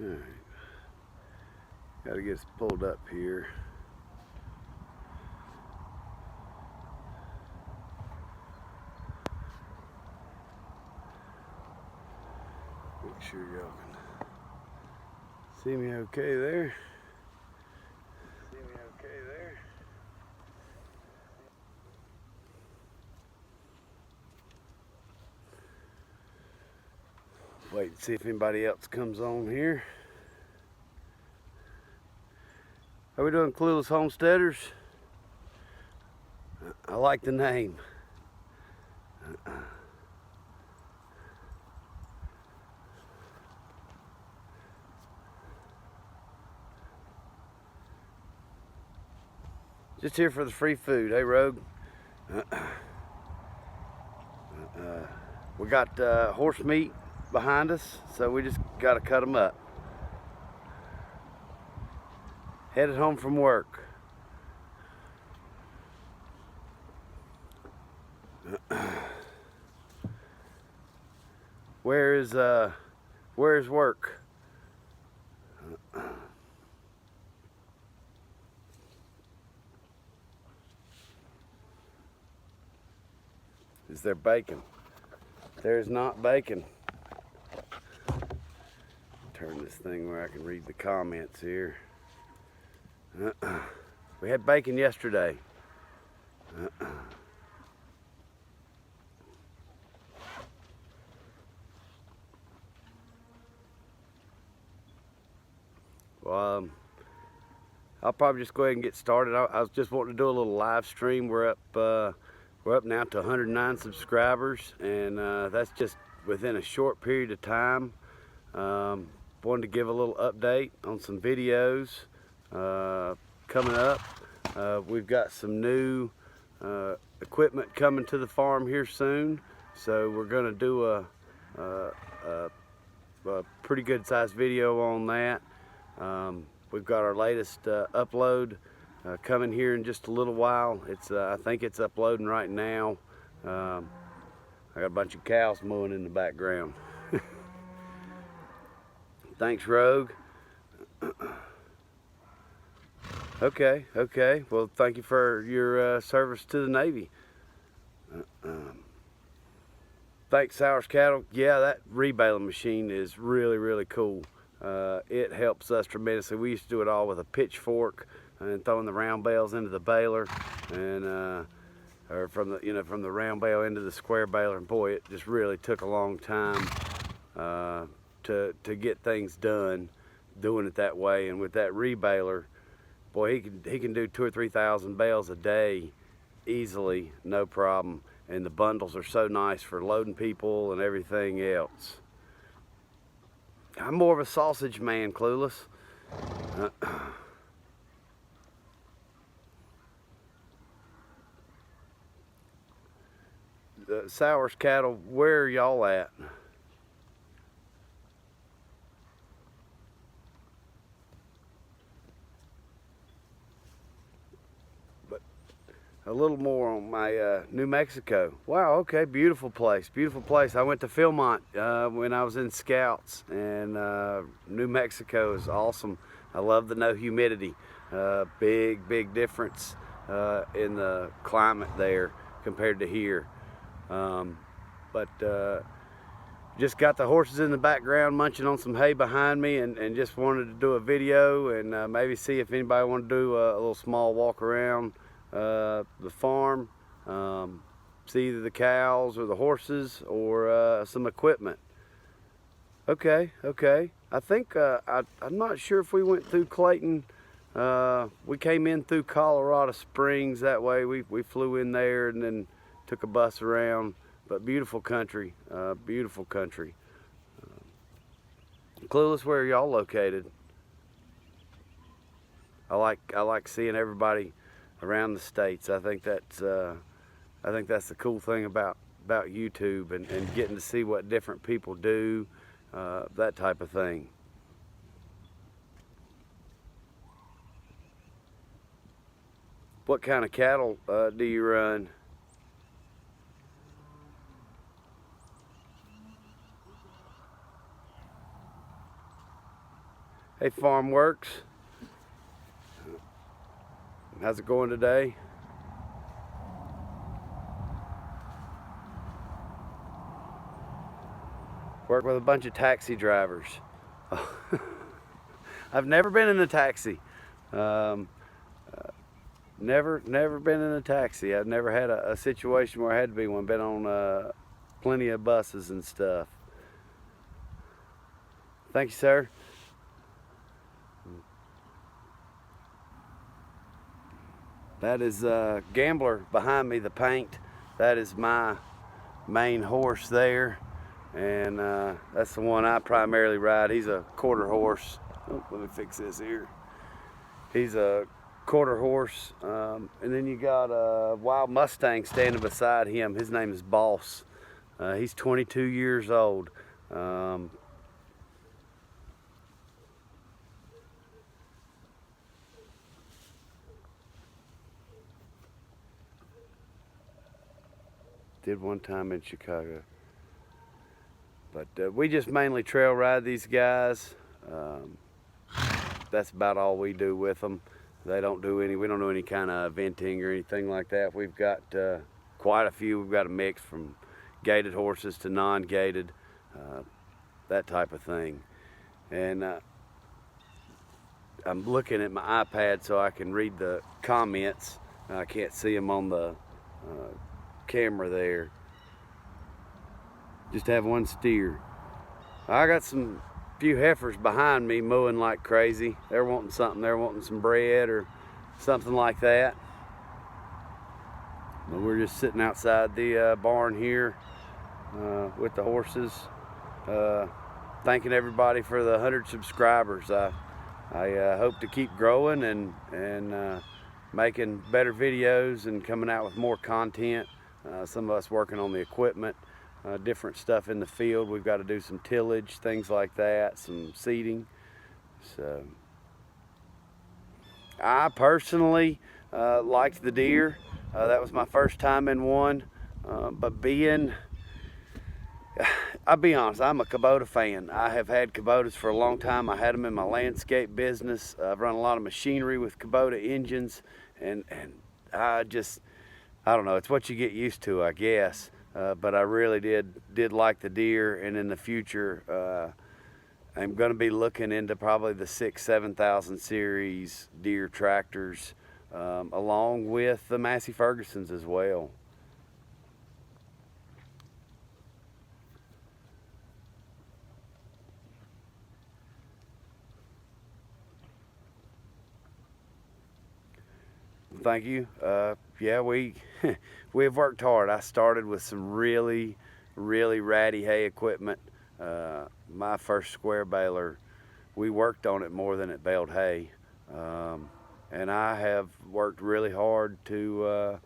Alright. Gotta get us pulled up here. Make sure y'all can see me okay there. Wait and see if anybody else comes on here. How we doing, Clueless Homesteaders? I like the name. Just here for the free food. Hey, Rogue. We got horse meat behind us, so we just got to cut them up. Headed home from work. Where's work? Is there bacon? There's not bacon. Turn this thing where I can read the comments here. We had bacon yesterday. Well, I'll probably just go ahead and get started. I was just wanting to do a little live stream. We're up now to 109 subscribers, and that's just within a short period of time. Wanted to give a little update on some videos coming up. We've got some new equipment coming to the farm here soon, so we're going to do a pretty good sized video on that. We've got our latest upload coming here in just a little while. I think it's uploading right now. I got a bunch of cows mowing in the background. Thanks, Rogue. Okay. Well, thank you for your service to the Navy. Thanks, Sours Cattle. Yeah, that rebaling machine is really cool. It helps us tremendously. We used to do it all with a pitchfork and throwing the round bales into the baler, and or from the round bale into the square baler. And boy, it just really took a long time to get things done doing it that way. And with that rebaler, boy, he can do 2,000 or 3,000 bales a day easily, no problem. And the bundles are so nice for loading people and everything else. I'm more of a sausage man, Clueless. Sours Cattle, where are y'all at? But a little more on my New Mexico. Wow, okay, beautiful place, beautiful place. I went to Philmont when I was in Scouts, and New Mexico is awesome. I love the no humidity. Big difference in the climate there compared to here. Just got the horses in the background munching on some hay behind me, and just wanted to do a video and maybe see if anybody wanted to do a little small walk around the farm, see either the cows or the horses or some equipment. Okay. I think I'm not sure if we went through Clayton. We came in through Colorado Springs that way. We flew in there and then took a bus around. But beautiful country, beautiful country. Clueless, where are y'all located? I like seeing everybody around the states. I think that's the cool thing about YouTube and getting to see what different people do, that type of thing. What kind of cattle do you run? Hey, Farm Works. How's it going today? Work with a bunch of taxi drivers. I've never been in a taxi. Um, never been in a taxi. I've never had a situation where I had to be one. Been on plenty of buses and stuff. Thank you, sir. That is Gambler behind me, the paint. That is my main horse there. And that's the one I primarily ride. He's a quarter horse. Oh, let me fix this here. He's a quarter horse. And then you got a wild Mustang standing beside him. His name is Boss. He's 22 years old. Did one time in Chicago. But we just mainly trail ride these guys. That's about all we do with them. We don't do any kind of eventing or anything like that. We've got quite a few. We've got a mix from gated horses to non-gated, that type of thing. And I'm looking at my iPad so I can read the comments. I can't see them on the camera there. Just have one steer. I got some few heifers behind me mooing like crazy. They're wanting something. They're wanting some bread or something like that. But we're just sitting outside the barn here with the horses. Thanking everybody for the 100 subscribers. I hope to keep growing and making better videos and coming out with more content. Some of us working on the equipment. Different stuff in the field. We've got to do some tillage, things like that, some seeding. So I personally liked the deer. That was my first time in one. But I'll be honest, I'm a Kubota fan. I have had Kubotas for a long time. I had them in my landscape business. I've run a lot of machinery with Kubota engines, and I don't know, it's what you get used to, I guess. But I really did like the deer, and in the future I'm going to be looking into probably the 6,000-7,000 series deer tractors, along with the Massey Fergusons as well. Thank you. Yeah, we've worked hard. I started with some really ratty hay equipment. My first square baler, we worked on it more than it baled hay. And I have worked really hard to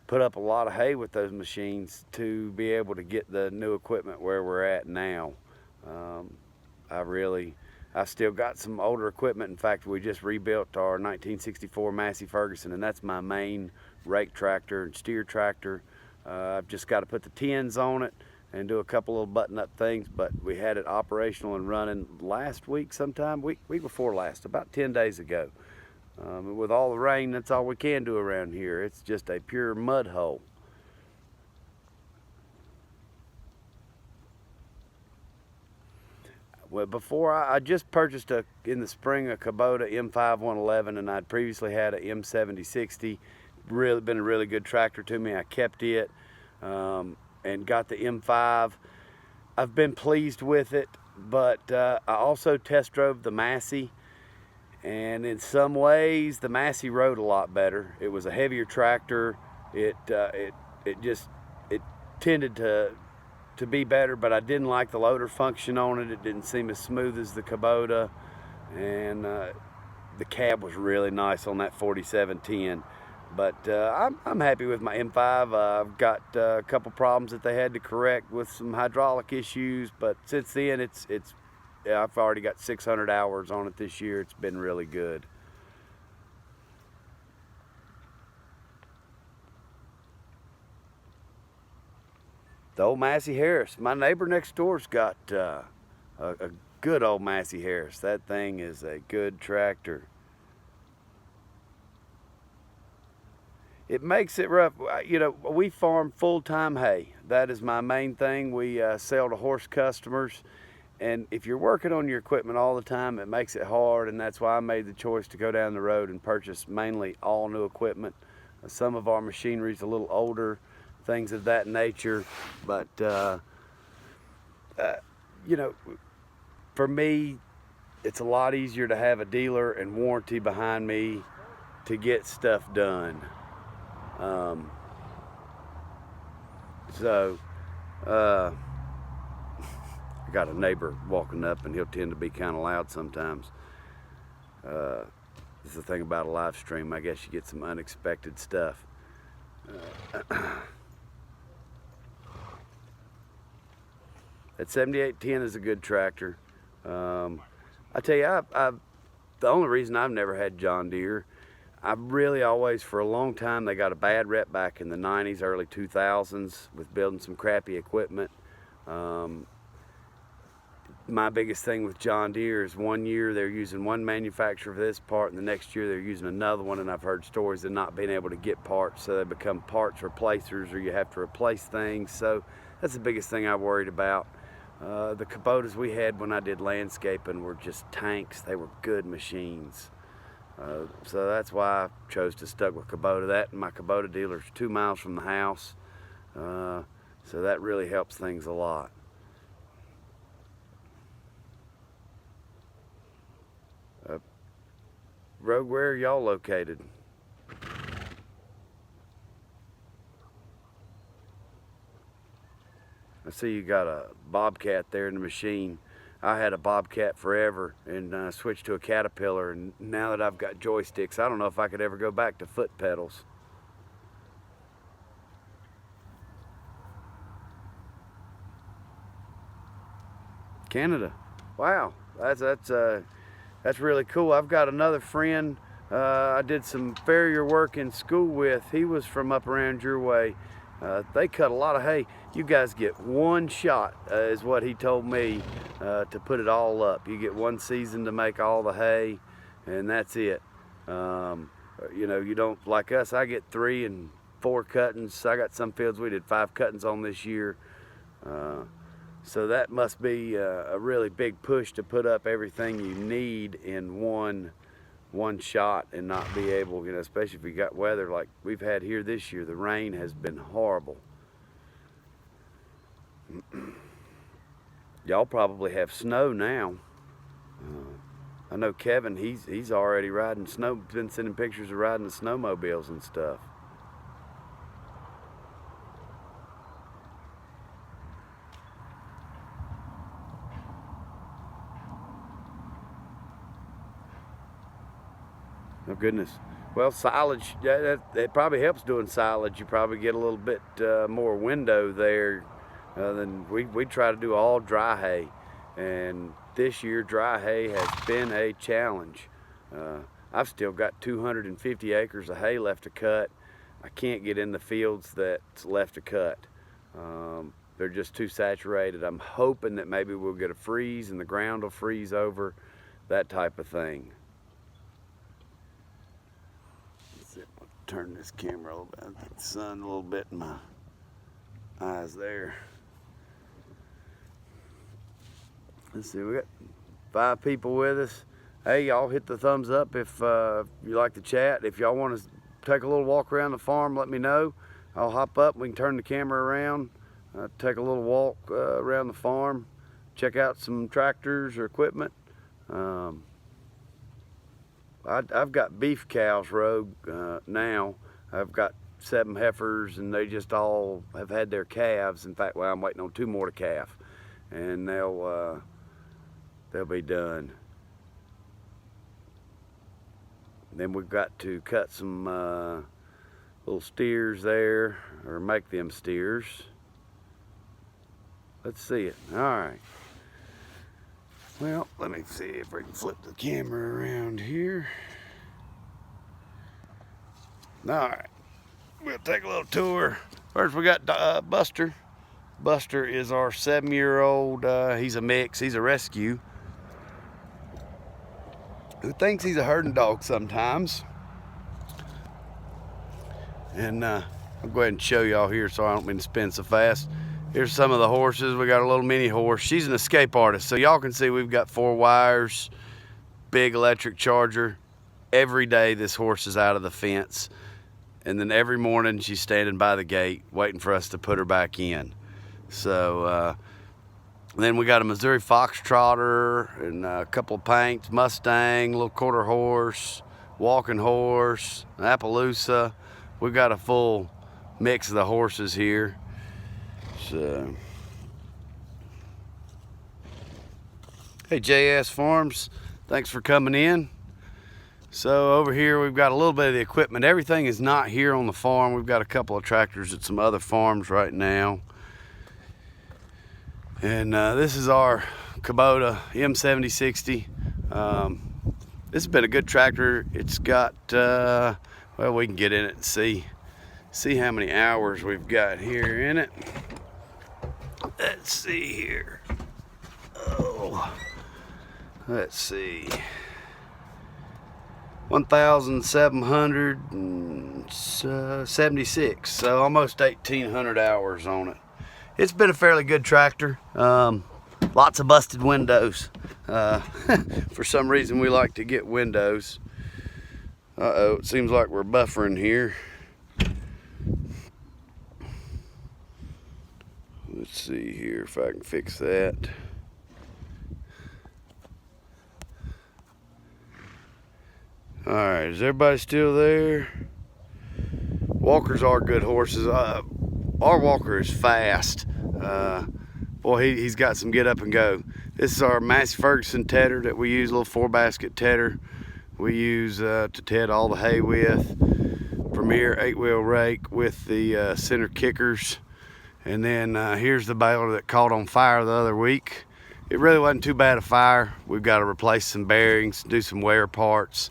put up a lot of hay with those machines to be able to get the new equipment where we're at now. I've still got some older equipment. In fact, we just rebuilt our 1964 Massey Ferguson, and that's my main rake tractor and steer tractor. I've just got to put the tins on it and do a couple little button-up things, but we had it operational and running last week sometime, week before last, about 10 days ago. With all the rain, that's all we can do around here. It's just a pure mud hole. Well, before I just purchased in the spring a Kubota M5 111, and I'd previously had a M7060. Been a really good tractor to me. I kept it and got the M5. I've been pleased with it, but I also test drove the Massey, and in some ways the Massey rode a lot better. It was a heavier tractor. It tended to be better, but I didn't like the loader function on it. It didn't seem as smooth as the Kubota, and the cab was really nice on that 4710. But I'm happy with my M5. I've got a couple problems that they had to correct with some hydraulic issues, but since then I've already got 600 hours on it this year. It's been really good. The old Massey Harris. My neighbor next door's got a good old Massey Harris. That thing is a good tractor. It makes it rough. You know, we farm full-time hay. That is my main thing. We sell to horse customers. And if you're working on your equipment all the time, it makes it hard, and that's why I made the choice to go down the road and purchase mainly all new equipment. Some of our machinery is a little older, things of that nature, but you know, for me, it's a lot easier to have a dealer and warranty behind me to get stuff done. I got a neighbor walking up, and he'll tend to be kind of loud sometimes. This is the thing about a live stream. I guess you get some unexpected stuff. That 7810 is a good tractor. I tell you, the only reason I've never had John Deere, I really always, for a long time, they got a bad rep back in the 90s, early 2000s with building some crappy equipment. My biggest thing with John Deere is one year they're using one manufacturer for this part, and the next year they're using another one, and I've heard stories of not being able to get parts, so they become parts replacers, or you have to replace things. So that's the biggest thing I worried about. The Kubotas we had when I did landscaping were just tanks. They were good machines. So that's why I chose to stick with Kubota. That and my Kubota dealer's 2 miles from the house. So that really helps things a lot. Rogue, where are y'all located? I see you got a Bobcat there in the machine. I had a Bobcat forever and switched to a Caterpillar, and now that I've got joysticks, I don't know if I could ever go back to foot pedals. Canada. Wow, that's really cool. I've got another friend I did some farrier work in school with. He was from up around your way. They cut a lot of hay. You guys get one shot, is what he told me, to put it all up. You get one season to make all the hay, and that's it. You know, you don't, like us, I get 3 and 4 cuttings. I got some fields we did 5 cuttings on this year. So that must be a really big push to put up everything you need in one shot and not be able, you know, especially if you got weather like we've had here this year. The rain has been horrible. Y'all probably have snow now. I know Kevin, he's already riding snow, been sending pictures of riding the snowmobiles and stuff. Oh goodness. Well, silage, it probably helps doing silage. You probably get a little bit more window there than we try to do all dry hay. And this year dry hay has been a challenge. I've still got 250 acres of hay left to cut. I can't get in the fields that's left to cut. They're just too saturated. I'm hoping that maybe we'll get a freeze and the ground will freeze over, that type of thing. Turn this camera a little bit, the sun a little bit in my eyes there. Let's see, we got 5 people with us. Hey, y'all hit the thumbs up if you like the chat. If y'all want to take a little walk around the farm, let me know. I'll hop up, we can turn the camera around, take a little walk around the farm, check out some tractors or equipment. I've got beef cows, Rogue, now. I've got 7 heifers, and they just all have had their calves. In fact, well, I'm waiting on 2 more to calf, and they'll be done. Then we've got to cut some little steers there, or make them steers. Let's see it. All right. Well, let me see if we can flip the camera around here. All right, we'll take a little tour. First, we got Buster. Buster is our 7-year-old. He's a mix. He's a rescue. who thinks he's a herding dog sometimes. And I'll go ahead and show y'all here so I don't mean to spin so fast. Here's some of the horses. We got a little mini horse. She's an escape artist. So y'all can see we've got 4 wires, big electric charger. Every day this horse is out of the fence. And then every morning she's standing by the gate waiting for us to put her back in. So then we got a Missouri Foxtrotter and a couple of Paints, Mustang, little quarter horse, walking horse, Appaloosa. We've got a full mix of the horses here. So, hey JS Farms, thanks for coming in. So over here we've got a little bit of the equipment. Everything is not here on the farm. We've got a couple of tractors at some other farms right now. And this is our Kubota M7060. This has been a good tractor. It's got, well, we can get in it and see how many hours we've got here in it. Let's see here. Oh, let's see. 1,776, so almost 1,800 hours on it. It's been a fairly good tractor. Lots of busted windows. For some reason we like to get windows. Uh-oh, it seems like we're buffering here. Let's see here if I can fix that. All right, is everybody still there? Walkers are good horses. Our Walker is fast. Boy, he's got some get up and go. This is our Massey Ferguson tedder that we use, a little 4-basket tedder. We use to ted all the hay with. Premier 8-wheel rake with the center kickers. And then here's the baler that caught on fire the other week. It really wasn't too bad a fire. We've got to replace some bearings, do some wear parts.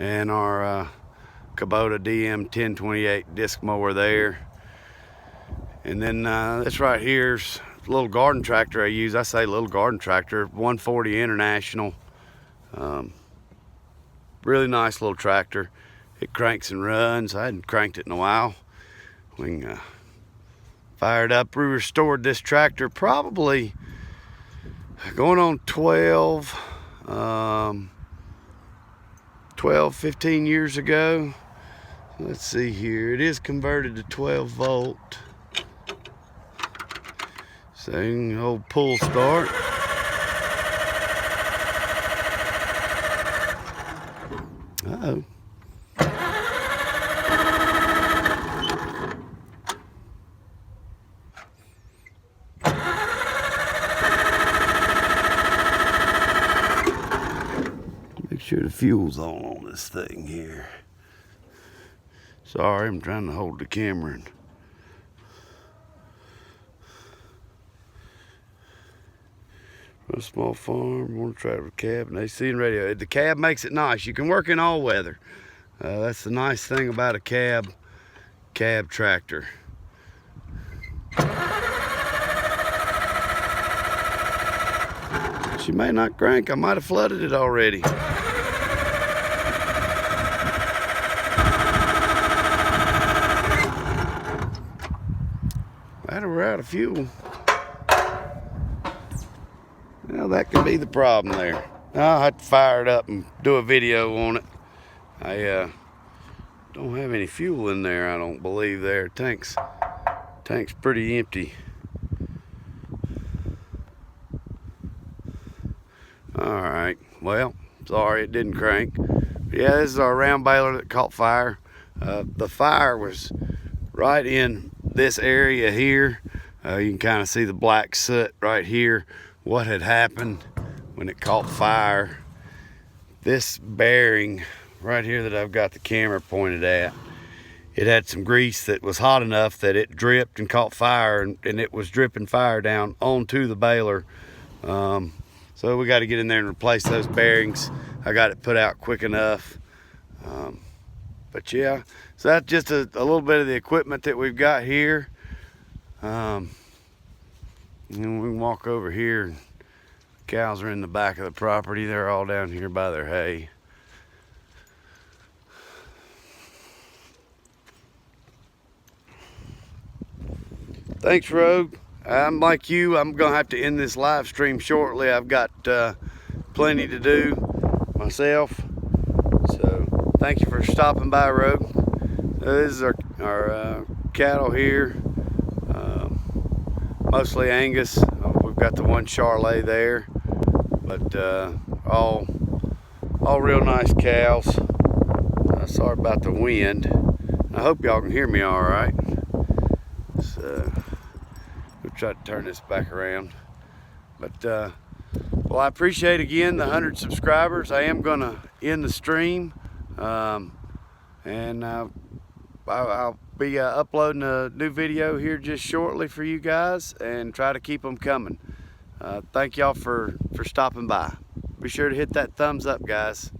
And our Kubota DM 1028 disc mower there. And then this right here's a little garden tractor I use. I say little garden tractor, 140 International. Really nice little tractor. It cranks and runs. I hadn't cranked it in a while. We can fire it up. We restored this tractor probably going on 15 years ago. Let's see here. It is converted to 12 volt. Same old pull start. Uh-oh. Make sure the fuel's on this thing here. Sorry, I'm trying to hold the camera. A small farm, want to travel cab, and AC and radio. The cab makes it nice. You can work in all weather. That's the nice thing about a cab tractor. She may not crank. I might have flooded it already. We're out of fuel. Well, that could be the problem there. I'll have to fire it up and do a video on it. I don't have any fuel in there, I don't believe there. Tank's pretty empty. Alright, well, sorry it didn't crank. But yeah, this is our round baler that caught fire. The fire was right in this area here. You can kind of see the black soot right here. What had happened when it caught fire, this bearing right here that I've got the camera pointed at, it had some grease that was hot enough that it dripped and caught fire, and it was dripping fire down onto the baler. So we got to get in there and replace those bearings. I got it put out quick enough. But yeah, so that's just a little bit of the equipment that we've got here. And we can walk over here. Cows are in the back of the property. They're all down here by their hay. Thanks, Rogue. I'm like you, I'm gonna have to end this live stream shortly. I've got plenty to do myself. So thank you for stopping by, Rogue. This is our cattle here, mostly Angus. We've got the one Charolais there, but all real nice cows. Sorry about the wind. I hope y'all can hear me all right. So we'll try to turn this back around. But well, I appreciate again the 100 subscribers. I am gonna end the stream, and I'll be uploading a new video here just shortly for you guys, and try to keep them coming. Thank y'all for stopping by. Be sure to hit that thumbs up, guys.